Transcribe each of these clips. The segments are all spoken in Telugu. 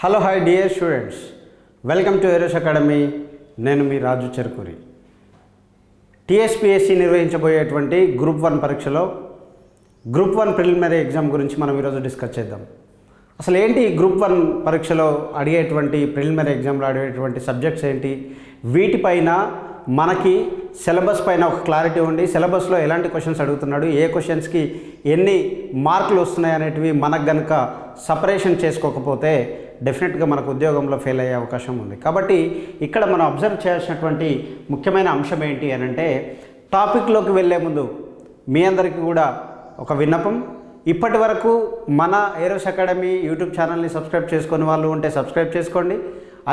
Hello hi dear students, welcome to Eros academy. నేను మీ రాజు చెరుకూరి. టీఎస్పీఎస్సీ నిర్వహించబోయేటువంటి గ్రూప్ 1 పరీక్షలో గ్రూప్ 1 ప్రిలిమినరీ ఎగ్జామ్ గురించి మనం ఈరోజు డిస్కస్ చేద్దాం. అసలు ఏంటి గ్రూప్ 1 పరీక్షలో అడిగేటువంటి ప్రిలిమినరీ ఎగ్జామ్లో అడిగేటువంటి సబ్జెక్ట్స్ ఏంటి, వీటిపైన మనకి సిలబస్ పైన ఒక క్లారిటీ ఉండి సిలబస్లో ఎలాంటి క్వశ్చన్స్ అడుగుతున్నాడు, ఏ క్వశ్చన్స్కి ఎన్ని మార్కులు వస్తున్నాయి అనేటివి మనకు కనుక సపరేషన్ చేసుకోకపోతే డెఫినెట్గా మనకు ఉద్యోగంలో ఫెయిల్ అయ్యే అవకాశం ఉంది. కాబట్టి ఇక్కడ మనం అబ్జర్వ్ చేయాల్సినటువంటి ముఖ్యమైన అంశం ఏంటి అని అంటే, టాపిక్లోకి వెళ్ళే ముందు మీ అందరికీ కూడా ఒక విన్నపం. ఇప్పటి వరకు మన ఏరోస్ అకాడమీ యూట్యూబ్ ఛానల్ని సబ్స్క్రైబ్ చేసుకునే వాళ్ళు ఉంటే సబ్స్క్రైబ్ చేసుకోండి.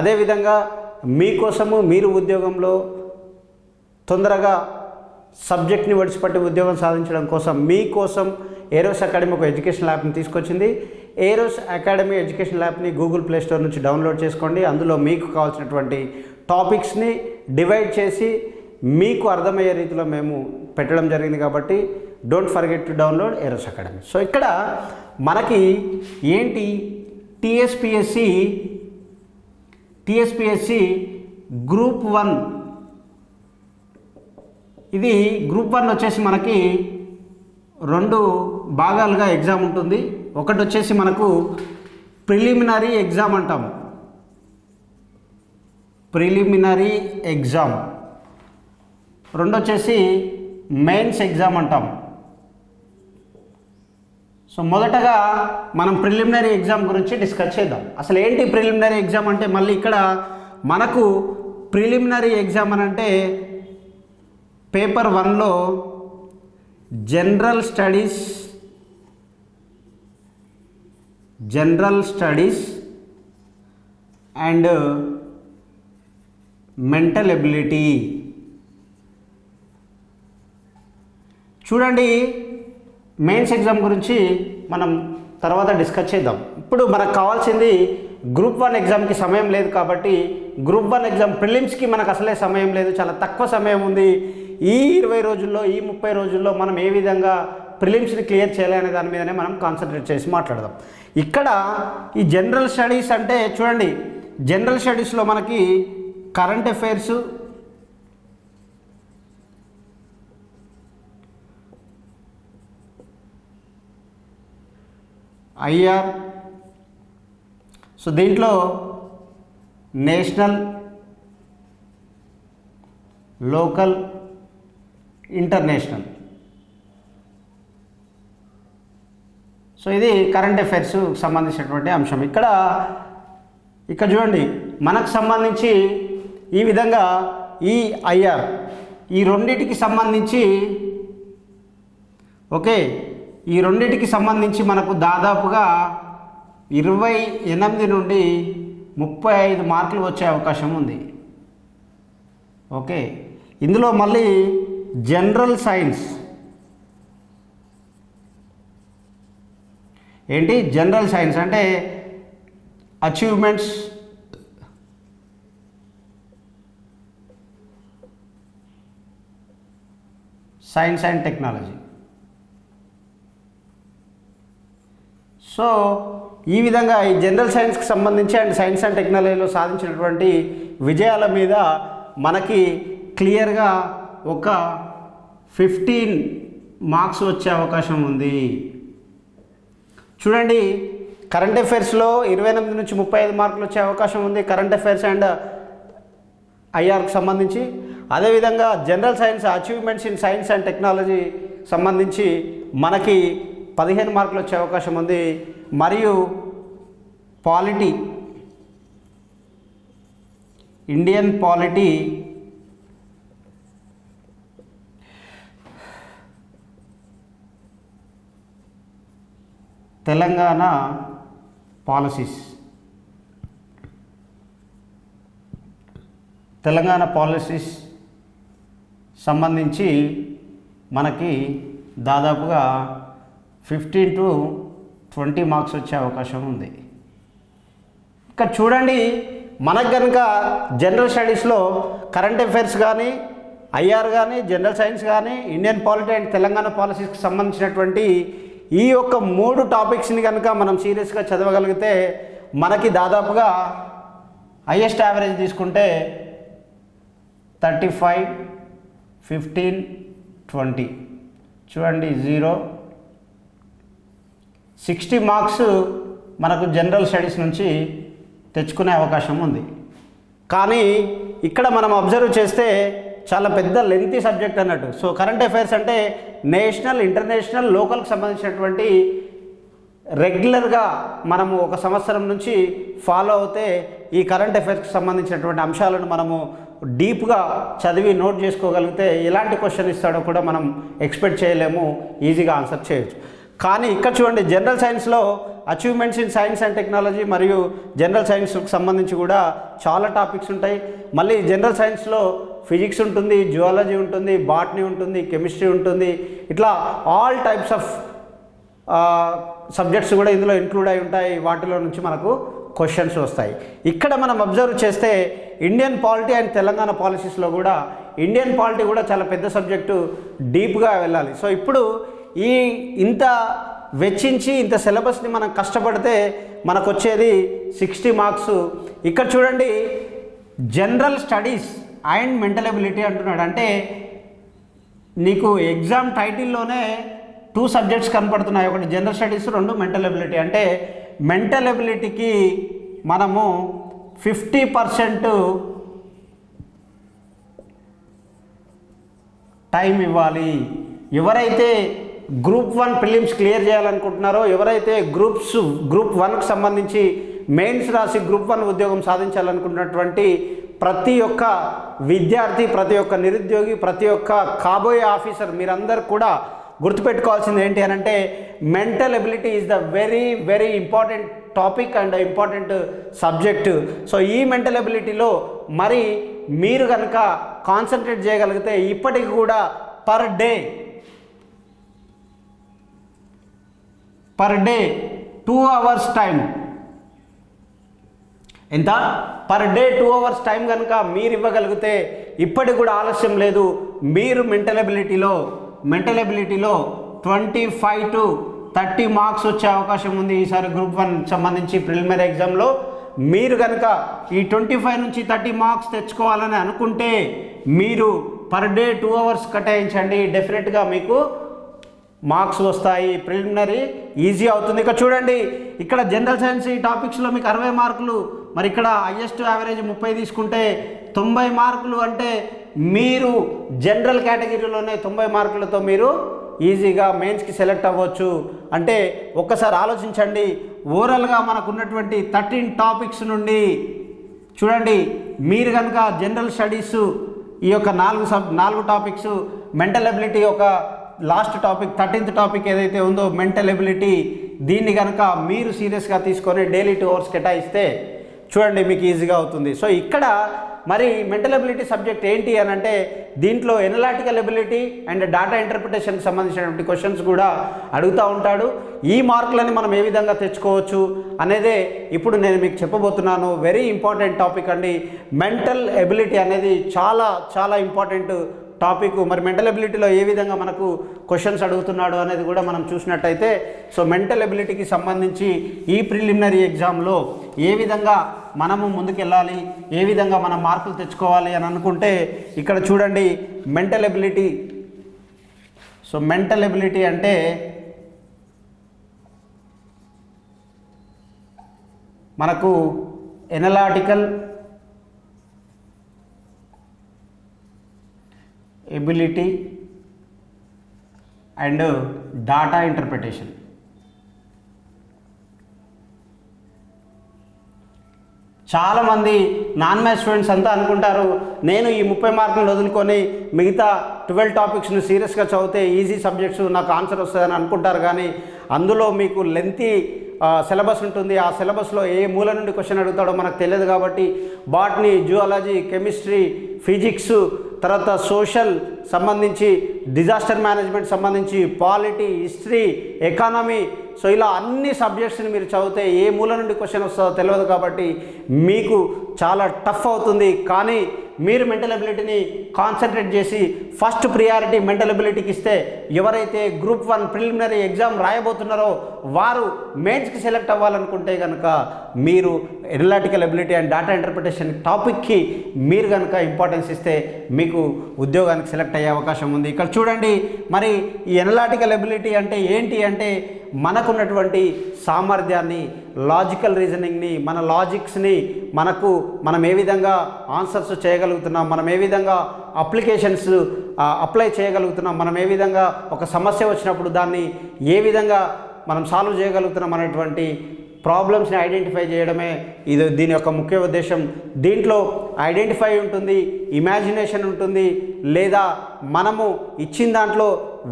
అదేవిధంగా మీకోసము మీరు ఉద్యోగంలో తొందరగా సబ్జెక్ట్ని విడిచిపెట్టి ఉద్యోగం సాధించడం కోసం మీకోసం ఏరోస్ అకాడమీ ఒక ఎడ్యుకేషన్ ల్యాబ్ని తీసుకొచ్చింది. ఏరోస్ అకాడమీ ఎడ్యుకేషన్ ల్యాబ్ని గూగుల్ ప్లే స్టోర్ నుంచి డౌన్లోడ్ చేసుకోండి. అందులో మీకు కావాల్సినటువంటి టాపిక్స్ని డివైడ్ చేసి మీకు అర్థమయ్యే రీతిలో మేము పెట్టడం జరిగింది. కాబట్టి don't forget to download Eros academy. So ఇక్కడ మనకి ఏంటి, టీఎస్పీఎస్సీ గ్రూప్ 1, ఇది గ్రూప్ 1 వచ్చేసి మనకి 2 భాగాలుగా ఎగ్జామ్ ఉంటుంది. ఒకటి వచ్చేసి మనకు ప్రిలిమినరీ ఎగ్జామ్ అంటాము, ప్రిలిమినరీ ఎగ్జామ్. 2 వచ్చేసి మెయిన్స్ ఎగ్జామ్ అంటాం. సో మొదటగా మనం ప్రిలిమినరీ ఎగ్జామ్ గురించి డిస్కస్ చేద్దాం. అసలు ఏంటి ప్రిలిమినరీ ఎగ్జామ్ అంటే, మళ్ళీ ఇక్కడ మనకు ప్రిలిమినరీ ఎగ్జామ్ అని అంటే పేపర్ 1లో general studies and mental ability. చూడండి, మెయిన్స్ ఎగ్జామ్ గురించి మనం తర్వాత డిస్కస్ చేద్దాం. ఇప్పుడు మనకు కావాల్సింది గ్రూప్ 1 ఎగ్జామ్కి సమయం లేదు కాబట్టి గ్రూప్ 1 ఎగ్జామ్ ప్రిలిమ్స్కి మనకు అసలే సమయం లేదు, చాలా తక్కువ సమయం ఉంది. ఈ 20 రోజుల్లో, ఈ 30 రోజుల్లో మనం ఏ విధంగా ప్రిలిమ్స్ని క్లియర్ చేయాలి అనే దాని మీదనే మనం కాన్సన్ట్రేట్ చేసి మాట్లాడదాం. ఇక్కడ ఈ జనరల్ స్టడీస్ అంటే చూడండి, జనరల్ స్టడీస్లో మనకి కరెంట్ అఫైర్స్, ఐఆర్, సో దీంట్లో నేషనల్, లోకల్, ఇంటర్నేషనల్. సో ఇది కరెంట్ అఫైర్స్ సంబంధించినటువంటి అంశం. ఇక్కడ చూడండి, మనకు సంబంధించి ఈ విధంగా ఈ ఐఆర్, ఈ రెండిటికి సంబంధించి ఈ రెండిటికి సంబంధించి మనకు దాదాపుగా 28 నుండి 35 మార్కులు వచ్చే అవకాశం ఉంది. ఇందులో మళ్ళీ జనరల్ సైన్స్ ఏంటి, జనరల్ సైన్స్ అంటే achievements, science and technology. So ఈ విధంగా ఈ జనరల్ సైన్స్కి సంబంధించి అండ్ సైన్స్ అండ్ టెక్నాలజీలో సాధించినటువంటి విజయాల మీద మనకి క్లియర్గా ఒక 15 మార్క్స్ వచ్చే అవకాశం ఉంది. చూడండి, కరెంట్ అఫైర్స్లో 28 నుంచి 35 మార్కులు వచ్చే అవకాశం ఉంది కరెంట్ అఫైర్స్ అండ్ ఐఆర్కి సంబంధించి. అదేవిధంగా general science achievements in science and technology సంబంధించి మనకి 15 మార్కులు వచ్చే అవకాశం ఉంది. మరియు polity, Indian polity, Telangana policies సంబంధించి మనకి దాదాపుగా 15 to 20 మార్క్స్ వచ్చే అవకాశం ఉంది. ఇక్కడ చూడండి, మనకు కనుక జనరల్ స్టడీస్లో కరెంట్ అఫైర్స్ కానీ, ఐఆర్ కానీ, జనరల్ సైన్స్ కానీ, ఇండియన్ పాలిటీ అండ్ తెలంగాణ పాలసీస్కి సంబంధించినటువంటి ఈ యొక్క 3 టాపిక్స్ని కనుక మనం సీరియస్గా చదవగలిగితే మనకి దాదాపుగా హైయెస్ట్ యావరేజ్ తీసుకుంటే 35, 15, 20 చూడండి 0, 60 మార్క్స్ మనకు జనరల్ స్టడీస్ నుంచి తెచ్చుకునే అవకాశం ఉంది. కానీ ఇక్కడ మనం అబ్జర్వ్ చేస్తే చాలా పెద్ద లెంతీ సబ్జెక్ట్ అన్నట్టు. సో కరెంట్ అఫైర్స్ అంటే నేషనల్, ఇంటర్నేషనల్, లోకల్కి సంబంధించినటువంటి రెగ్యులర్గా మనము ఒక సంవత్సరం నుంచి ఫాలో అవుతే ఈ కరెంట్ అఫైర్స్కి సంబంధించినటువంటి అంశాలను మనము డీప్గా చదివి నోట్ చేసుకోగలిగితే ఎలాంటి క్వశ్చన్ ఇస్తాడో కూడా మనం ఎక్స్పెక్ట్ చేయలేము, ఈజీగా ఆన్సర్ చేయొచ్చు. కానీ ఇక్కడ చూడండి, జనరల్ సైన్స్లో achievements in science and technology మరియు జనరల్ సైన్స్కి సంబంధించి కూడా చాలా టాపిక్స్ ఉంటాయి. మళ్ళీ జనరల్ సైన్స్లో ఫిజిక్స్ ఉంటుంది, జువాలజీ ఉంటుంది, బాటనీ ఉంటుంది, కెమిస్ట్రీ ఉంటుంది. ఇట్లా ఆల్ టైప్స్ ఆఫ్ సబ్జెక్ట్స్ కూడా ఇందులో ఇంక్లూడ్ అయి ఉంటాయి. వాటిలో నుంచి మనకు క్వశ్చన్స్ వస్తాయి. ఇక్కడ మనం అబ్జర్వ్ చేస్తే ఇండియన్ పాలిటీ అండ్ తెలంగాణ పాలసీస్లో కూడా ఇండియన్ పాలిటీ కూడా చాలా పెద్ద సబ్జెక్టు, డీప్గా వెళ్ళాలి. సో ఇప్పుడు ఇంత వెచ్చించి ఇంత సిలబస్ని మనం కష్టపడితే మనకు వచ్చేది 60 మార్క్స్. ఇక్కడ చూడండి, general studies and mental ability అంటున్నాడు. అంటే నీకు ఎగ్జామ్ టైటిల్లోనే 2 సబ్జెక్ట్స్ కనపడుతున్నాయి, ఒకటి జనరల్ స్టడీస్, 2 మెంటల్ ఎబిలిటీ. అంటే మెంటల్ ఎబిలిటీకి మనము 50% టైం ఇవ్వాలి. ఎవరైతే గ్రూప్ 1 ప్రిలిమ్స్ క్లియర్ చేయాలనుకుంటున్నారో, ఎవరైతే గ్రూప్ 1కి సంబంధించి మెయిన్స్ రాసి గ్రూప్ 1 ఉద్యోగం సాధించాలనుకున్నటువంటి ప్రతి ఒక్క విద్యార్థి, ప్రతి ఒక్క నిరుద్యోగి, ప్రతి ఒక్క కాబోయే ఆఫీసర్ మీరందరూ కూడా గుర్తుపెట్టుకోవాల్సింది ఏంటి అని అంటే, mental ability is the very very important topic and important subject. So ఈ మెంటల్ ఎబిలిటీలో మరి మీరు కనుక కాన్సన్ట్రేట్ చేయగలిగితే ఇప్పటికి కూడా పర్ డే 2 అవర్స్ టైం, ఎంత పర్ డే 2 అవర్స్ టైం కనుక మీరు ఇవ్వగలిగితే ఇప్పటికి కూడా ఆలస్యం లేదు. మీరు మెంటల్ ఎబిలిటీలో 25 to 30 మార్క్స్ వచ్చే అవకాశం ఉంది ఈసారి గ్రూప్ 1 సంబంధించి ప్రిలిమినరీ ఎగ్జామ్లో. మీరు కనుక ఈ 25 నుంచి 30 మార్క్స్ తెచ్చుకోవాలని అనుకుంటే మీరు పర్ డే 2 అవర్స్ కేటాయించండి, డెఫినెట్గా మీకు మార్క్స్ వస్తాయి. ప్రిలిమినరీ ఈజీ అవుతుంది. ఇక చూడండి, ఇక్కడ జనరల్ సైన్స్ ఈ టాపిక్స్లో మీకు 60 మార్కులు, మరి ఇక్కడ హైయెస్ట్ యావరేజ్ 30 తీసుకుంటే 90 మార్కులు. అంటే మీరు జనరల్ కేటగిరీలోనే 90 మార్కులతో మీరు ఈజీగా మెయిన్స్కి సెలెక్ట్ అవ్వచ్చు. అంటే ఒక్కసారి ఆలోచించండి, ఓవరాల్గా మనకు ఉన్నటువంటి 13 టాపిక్స్ నుండి చూడండి, మీరు కనుక జనరల్ స్టడీస్ ఈ యొక్క 4 టాపిక్స్, మెంటల్ ఎబిలిటీ ఒక లాస్ట్ టాపిక్ 13th టాపిక్ ఏదైతే ఉందో మెంటల్ ఎబిలిటీ, దీన్ని కనుక మీరు సీరియస్గా తీసుకొని డైలీ 2 అవర్స్ కేటాయిస్తే చూడండి మీకు ఈజీగా అవుతుంది. సో ఇక్కడ మరి మెంటల్ ఎబిలిటీ సబ్జెక్ట్ ఏంటి అని అంటే, దీంట్లో ఎనలాటికల్ ఎబిలిటీ అండ్ డేటా ఇంటర్ప్రిటేషన్కి సంబంధించినటువంటి క్వశ్చన్స్ కూడా అడుగుతూ ఉంటాడు. ఈ మార్కులని మనం ఏ విధంగా తెచ్చుకోవచ్చు అనేదే ఇప్పుడు నేను మీకు చెప్పబోతున్నాను. వెరీ ఇంపార్టెంట్ టాపిక్ అండి. మెంటల్ ఎబిలిటీ అనేది చాలా చాలా ఇంపార్టెంట్ టాపిక్. మరి మెంటల్ ఎబిలిటీలో ఏ విధంగా మనకు క్వశ్చన్స్ అడుగుతున్నాడు అనేది కూడా మనం చూసినట్టయితే, సో మెంటల్ ఎబిలిటీకి సంబంధించి ఈ ప్రిలిమినరీ ఎగ్జామ్లో ఏ విధంగా మనము ముందుకెళ్ళాలి, ఏ విధంగా మనం మార్కులు తెచ్చుకోవాలి అని అనుకుంటే ఇక్కడ చూడండి, mental ability. So mental ability అంటే మనకు analytical ability and data interpretation. చాలామంది నాన్ మ్యాథ్స్ స్టూడెంట్స్ అంతా అనుకుంటారు, నేను ఈ 30 మార్కులను వదులుకొని మిగతా 12 టాపిక్స్ను సీరియస్గా చదివితే ఈజీ సబ్జెక్ట్స్ నాకు ఆన్సర్ వస్తుందని అనుకుంటారు. కానీ అందులో మీకు లెంతీ సిలబస్ ఉంటుంది. ఆ సిలబస్లో ఏ మూల నుండి క్వశ్చన్ అడుగుతాడో మనకు తెలియదు. కాబట్టి బాటనీ, జువాలజీ, కెమిస్ట్రీ, ఫిజిక్స్, తర్వాత సోషల్ సంబంధించి, డిజాస్టర్ మేనేజ్మెంట్ సంబంధించి, పాలిటీ, హిస్టరీ, ఎకానమీ, సో ఇలా అన్ని సబ్జెక్ట్స్ని మీరు చదివితే ఏ మూల నుండి క్వశ్చన్ వస్తుందో తెలియదు. కాబట్టి మీకు చాలా టఫ్ అవుతుంది. కానీ మీరు మెంటల్ ఎబిలిటీని కాన్సన్ట్రేట్ చేసి ఫస్ట్ ప్రియారిటీ మెంటల్ ఎబిలిటీకి ఇస్తే ఎవరైతే గ్రూప్ 1 ప్రిలిమినరీ ఎగ్జామ్ రాయబోతున్నారో వారు మెయిన్స్కి సెలెక్ట్ అవ్వాలనుకుంటే కనుక మీరు analytical ability and data interpretation టాపిక్కి మీరు కనుక ఇంపార్టెన్స్ ఇస్తే మీకు ఉద్యోగానికి సెలెక్ట్ అయ్యే అవకాశం ఉంది. ఇక్కడ చూడండి, మరి ఈ ఎనలిటికల్ ఎబిలిటీ అంటే ఏంటి అంటే మనకున్నటువంటి సామర్థ్యాన్ని, లాజికల్ రీజనింగ్ని, మన లాజిక్స్ని, మనం ఏ విధంగా ఆన్సర్స్ చేయగలుగుతున్నాం, మనం ఏ విధంగా అప్లికేషన్స్ అప్లై చేయగలుగుతున్నాం, మనం ఏ విధంగా ఒక సమస్య వచ్చినప్పుడు దాన్ని ఏ విధంగా మనం సాల్వ్ చేయగలుగుతున్నాం అనేటువంటి ప్రాబ్లమ్స్ని ఐడెంటిఫై చేయడమే దీని యొక్క ముఖ్య ఉద్దేశం. దీంట్లో ఐడెంటిఫై ఉంటుంది, ఇమాజినేషన్ ఉంటుంది, లేదా మనము ఇచ్చిన దాంట్లో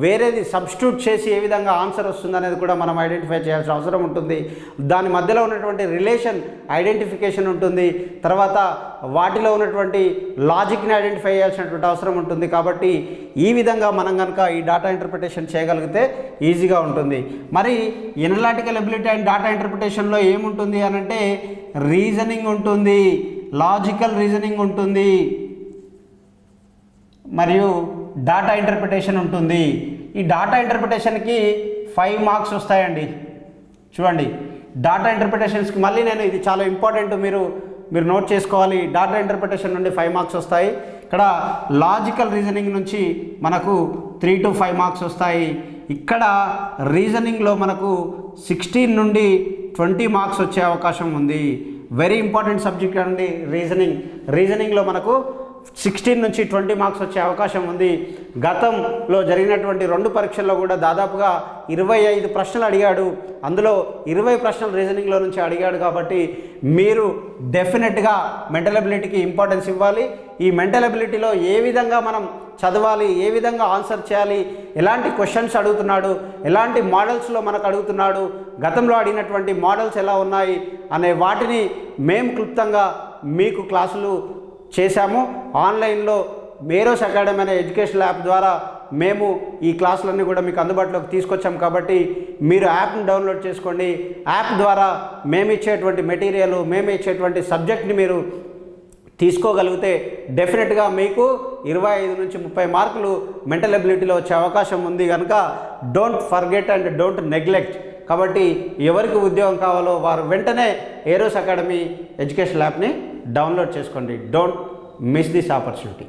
వేరేది సబ్స్టిట్యూట్ చేసి ఏ విధంగా ఆన్సర్ వస్తుంది అనేది కూడా మనం ఐడెంటిఫై చేయాల్సిన అవసరం ఉంటుంది. దాని మధ్యలో ఉన్నటువంటి రిలేషన్ ఐడెంటిఫికేషన్ ఉంటుంది. తర్వాత వాటిలో ఉన్నటువంటి లాజిక్ని ఐడెంటిఫై చేయాల్సినటువంటి అవసరం ఉంటుంది. కాబట్టి ఈ విధంగా మనం కనుక ఈ డేటా ఇంటర్ప్రిటేషన్ చేయగలిగితే ఈజీగా ఉంటుంది. మరి ఎనలిటికల్ ఎబిలిటీ అండ్ డేటా ఇంటర్ప్రిటేషన్లో ఏముంటుంది అని అంటే రీజనింగ్ ఉంటుంది, లాజికల్ రీజనింగ్ ఉంటుంది, మరియు డేటా ఇంటర్ప్రిటేషన్ ఉంటుంది. ఈ డేటా ఇంటర్ప్రిటేషన్కి 5 మార్క్స్ వస్తాయండి. చూడండి, డేటా ఇంటర్ప్రిటేషన్స్కి మళ్ళీ నేను ఇది చాలా ఇంపార్టెంట్, మీరు నోట్ చేసుకోవాలి. డేటా ఇంటర్ప్రిటేషన్ నుండి 5 మార్క్స్ వస్తాయి. ఇక్కడ లాజికల్ రీజనింగ్ నుంచి మనకు 3 to 5 మార్క్స్ వస్తాయి. ఇక్కడ రీజనింగ్లో మనకు 16 నుండి 20 మార్క్స్ వచ్చే అవకాశం ఉంది. వెరీ ఇంపార్టెంట్ సబ్జెక్ట్ అండి రీజనింగ్లో మనకు 16 నుంచి 20 మార్క్స్ వచ్చే అవకాశం ఉంది. గతంలో జరిగినటువంటి 2 పరీక్షల్లో కూడా దాదాపుగా 25 ప్రశ్నలు అడిగాడు. అందులో 20 ప్రశ్నలు రీజనింగ్లో నుంచి అడిగాడు. కాబట్టి మీరు డెఫినెట్గా మెంటల్ ఎబిలిటీకి ఇంపార్టెన్స్ ఇవ్వాలి. ఈ మెంటల్ ఎబిలిటీలో ఏ విధంగా మనం చదవాలి, ఏ విధంగా ఆన్సర్ చేయాలి, ఎలాంటి క్వశ్చన్స్ అడుగుతున్నాడు, ఎలాంటి మోడల్స్లో మనకు అడుగుతున్నాడు, గతంలో అడిగినటువంటి మోడల్స్ ఎలా ఉన్నాయి అనే వాటిని మేము క్లుప్తంగా మీకు క్లాసులు చేశాము. ఆన్లైన్లో మేరోస్ అకాడమీ అనే ఎడ్యుకేషనల్ యాప్ ద్వారా మేము ఈ క్లాసులన్నీ కూడా మీకు అందుబాటులోకి తీసుకొచ్చాం. కాబట్టి మీరు యాప్ని డౌన్లోడ్ చేసుకోండి. యాప్ ద్వారా మేము ఇచ్చేటువంటి మెటీరియల్, మేము ఇచ్చేటువంటి సబ్జెక్ట్ని మీరు తీసుకోగలిగితే డెఫినెట్గా మీకు 25 నుంచి 30 మార్కులు మెంటల్ ఎబిలిటీలో వచ్చే అవకాశం ఉంది. కనుక don't forget and don't neglect. కాబట్టి ఎవరికి ఉద్యోగం కావాలో వారు వెంటనే ఏరోస్ అకాడమీ ఎడ్యుకేషన్ యాప్ని డౌన్లోడ్ చేసుకోండి. Don't miss this opportunity.